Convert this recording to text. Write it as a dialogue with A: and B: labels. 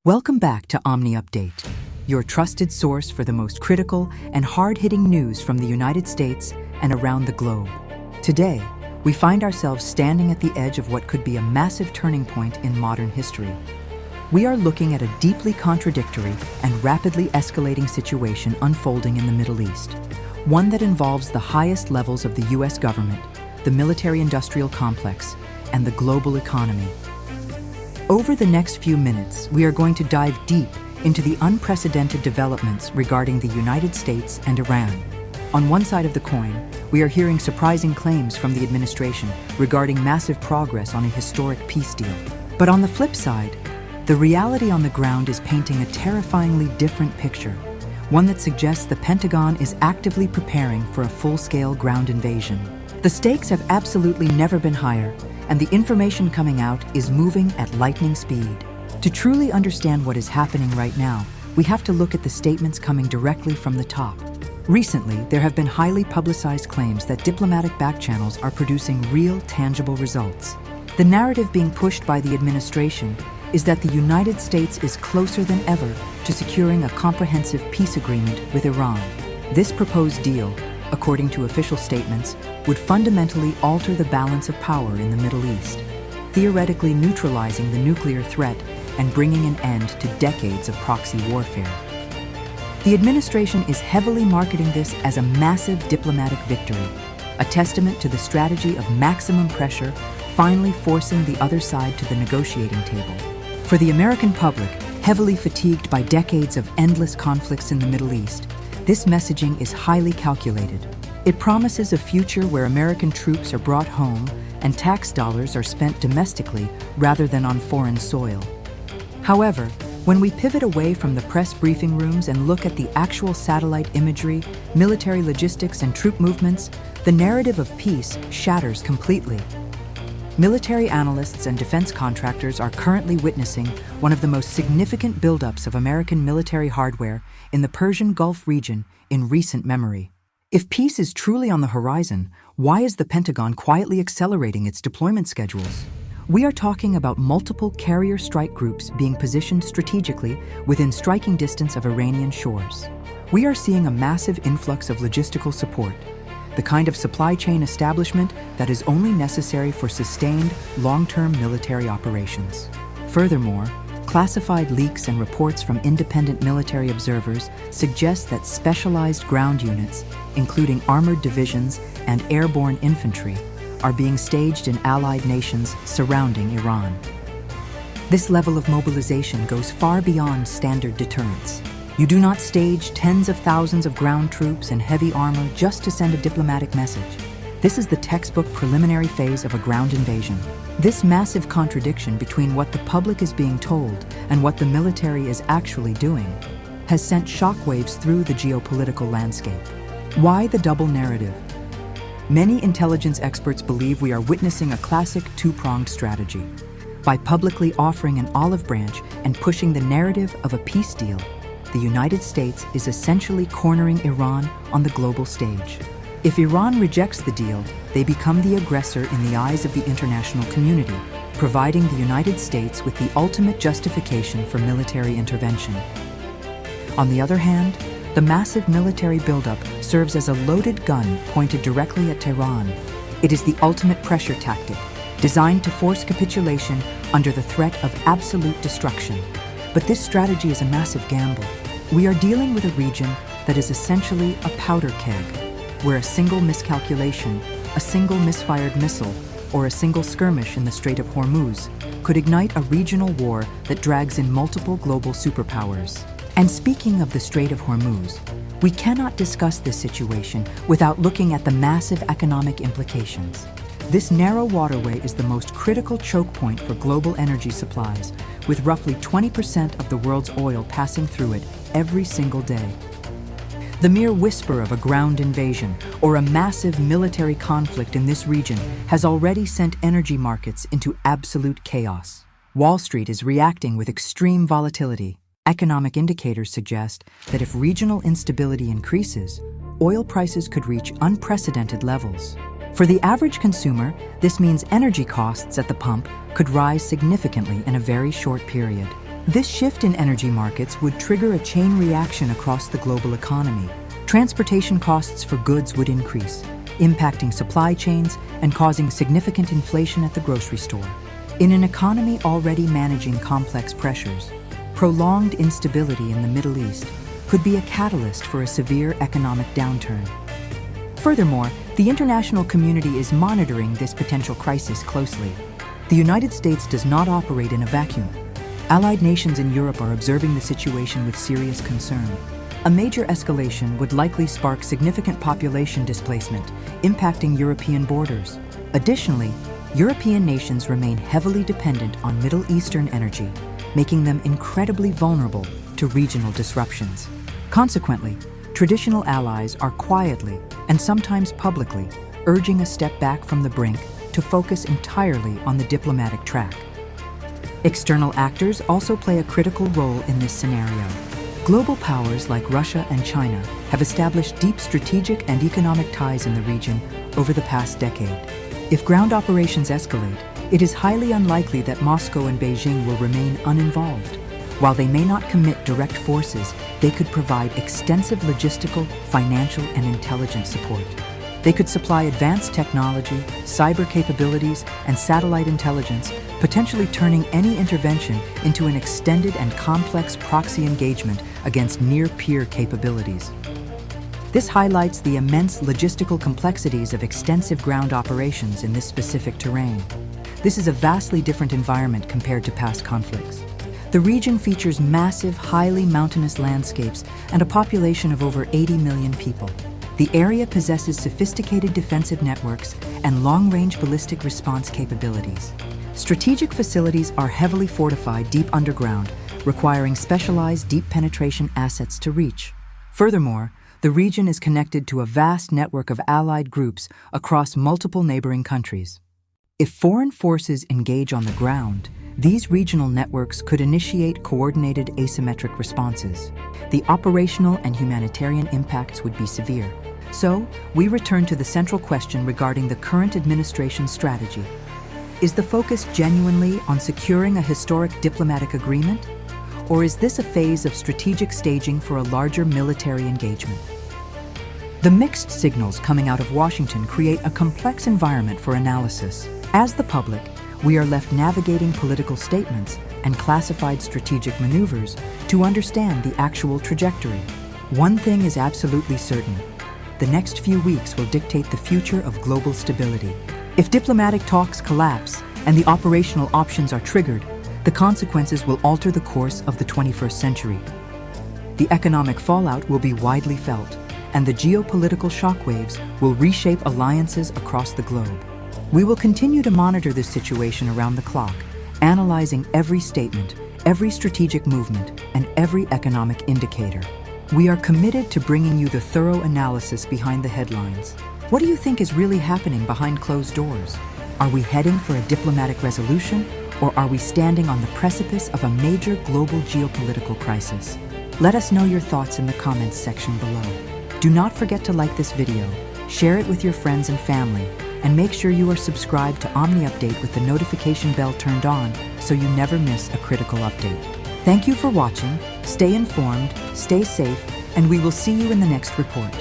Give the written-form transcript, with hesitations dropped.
A: Welcome back to OmniUpdate, your trusted source for the most critical and hard-hitting news from the United States and around the globe. Today, we find ourselves standing at the edge of what could be a massive turning point in modern history. We are looking at a deeply contradictory and rapidly escalating situation unfolding in the Middle East, one that involves the highest levels of the U.S. government, the military-industrial complex, and the global economy. Over the next few minutes, we are going to dive deep into the unprecedented developments regarding the United States and Iran. On one side of the coin, we are hearing surprising claims from the administration regarding massive progress on a historic peace deal. But on the flip side, the reality on the ground is painting a terrifyingly different picture, one that suggests the Pentagon is actively preparing for a full-scale ground invasion. The stakes have absolutely never been higher, and the information coming out is moving at lightning speed. To truly understand what is happening right now, we have to look at the statements coming directly from the top. Recently, there have been highly publicized claims that diplomatic backchannels are producing real, tangible results. The narrative being pushed by the administration is that the United States is closer than ever to securing a comprehensive peace agreement with Iran. This proposed deal, according to official statements, would fundamentally alter the balance of power in the Middle East, theoretically neutralizing the nuclear threat and bringing an end to decades of proxy warfare. The administration is heavily marketing this as a massive diplomatic victory, a testament to the strategy of maximum pressure finally forcing the other side to the negotiating table. For the American public, heavily fatigued by decades of endless conflicts in the Middle East, this messaging is highly calculated. It promises a future where American troops are brought home and tax dollars are spent domestically rather than on foreign soil. However, when we pivot away from the press briefing rooms and look at the actual satellite imagery, military logistics, and troop movements, the narrative of peace shatters completely. Military analysts and defense contractors are currently witnessing one of the most significant buildups of American military hardware in the Persian Gulf region in recent memory. If peace is truly on the horizon, why is the Pentagon quietly accelerating its deployment schedules? We are talking about multiple carrier strike groups being positioned strategically within striking distance of Iranian shores. We are seeing a massive influx of logistical support, the kind of supply chain establishment that is only necessary for sustained, long-term military operations. Furthermore, classified leaks and reports from independent military observers suggest that specialized ground units, including armored divisions and airborne infantry, are being staged in allied nations surrounding Iran. This level of mobilization goes far beyond standard deterrence. You do not stage tens of thousands of ground troops and heavy armor just to send a diplomatic message. This is the textbook preliminary phase of a ground invasion. This massive contradiction between what the public is being told and what the military is actually doing has sent shockwaves through the geopolitical landscape. Why the double narrative? Many intelligence experts believe we are witnessing a classic two-pronged strategy. By publicly offering an olive branch and pushing the narrative of a peace deal, the United States is essentially cornering Iran on the global stage. If Iran rejects the deal, they become the aggressor in the eyes of the international community, providing the United States with the ultimate justification for military intervention. On the other hand, the massive military buildup serves as a loaded gun pointed directly at Tehran. It is the ultimate pressure tactic, designed to force capitulation under the threat of absolute destruction. But this strategy is a massive gamble. We are dealing with a region that is essentially a powder keg, where a single miscalculation, a single misfired missile, or a single skirmish in the Strait of Hormuz could ignite a regional war that drags in multiple global superpowers. And speaking of the Strait of Hormuz, we cannot discuss this situation without looking at the massive economic implications. This narrow waterway is the most critical choke point for global energy supplies, with roughly 20% of the world's oil passing through it every single day. The mere whisper of a ground invasion or a massive military conflict in this region has already sent energy markets into absolute chaos. Wall Street is reacting with extreme volatility. Economic indicators suggest that if regional instability increases, oil prices could reach unprecedented levels. For the average consumer, this means energy costs at the pump could rise significantly in a very short period. This shift in energy markets would trigger a chain reaction across the global economy. Transportation costs for goods would increase, impacting supply chains and causing significant inflation at the grocery store. In an economy already managing complex pressures, prolonged instability in the Middle East could be a catalyst for a severe economic downturn. Furthermore, the international community is monitoring this potential crisis closely. The United States does not operate in a vacuum. Allied nations in Europe are observing the situation with serious concern. A major escalation would likely spark significant population displacement, impacting European borders. Additionally, European nations remain heavily dependent on Middle Eastern energy, making them incredibly vulnerable to regional disruptions. Consequently, traditional allies are quietly, and sometimes publicly, urging a step back from the brink to focus entirely on the diplomatic track. External actors also play a critical role in this scenario. Global powers like Russia and China have established deep strategic and economic ties in the region over the past decade. If ground operations escalate, it is highly unlikely that Moscow and Beijing will remain uninvolved. While they may not commit direct forces, they could provide extensive logistical, financial, and intelligence support. They could supply advanced technology, cyber capabilities, and satellite intelligence, potentially turning any intervention into an extended and complex proxy engagement against near-peer capabilities. This highlights the immense logistical complexities of extensive ground operations in this specific terrain. This is a vastly different environment compared to past conflicts. The region features massive, highly mountainous landscapes and a population of over 80 million people. The area possesses sophisticated defensive networks and long-range ballistic response capabilities. Strategic facilities are heavily fortified deep underground, requiring specialized deep penetration assets to reach. Furthermore, the region is connected to a vast network of allied groups across multiple neighboring countries. If foreign forces engage on the ground, these regional networks could initiate coordinated asymmetric responses. The operational and humanitarian impacts would be severe. So, we return to the central question regarding the current administration's strategy. Is the focus genuinely on securing a historic diplomatic agreement? Or is this a phase of strategic staging for a larger military engagement? The mixed signals coming out of Washington create a complex environment for analysis. As the public, we are left navigating political statements and classified strategic maneuvers to understand the actual trajectory. One thing is absolutely certain: the next few weeks will dictate the future of global stability. If diplomatic talks collapse and the operational options are triggered, the consequences will alter the course of the 21st century. The economic fallout will be widely felt, and the geopolitical shockwaves will reshape alliances across the globe. We will continue to monitor this situation around the clock, analyzing every statement, every strategic movement, and every economic indicator. We are committed to bringing you the thorough analysis behind the headlines. What do you think is really happening behind closed doors? Are we heading for a diplomatic resolution, or are we standing on the precipice of a major global geopolitical crisis? Let us know your thoughts in the comments section below. Do not forget to like this video, share it with your friends and family, and make sure you are subscribed to OmniUpdate with the notification bell turned on so you never miss a critical update. Thank you for watching, stay informed, stay safe, and we will see you in the next report.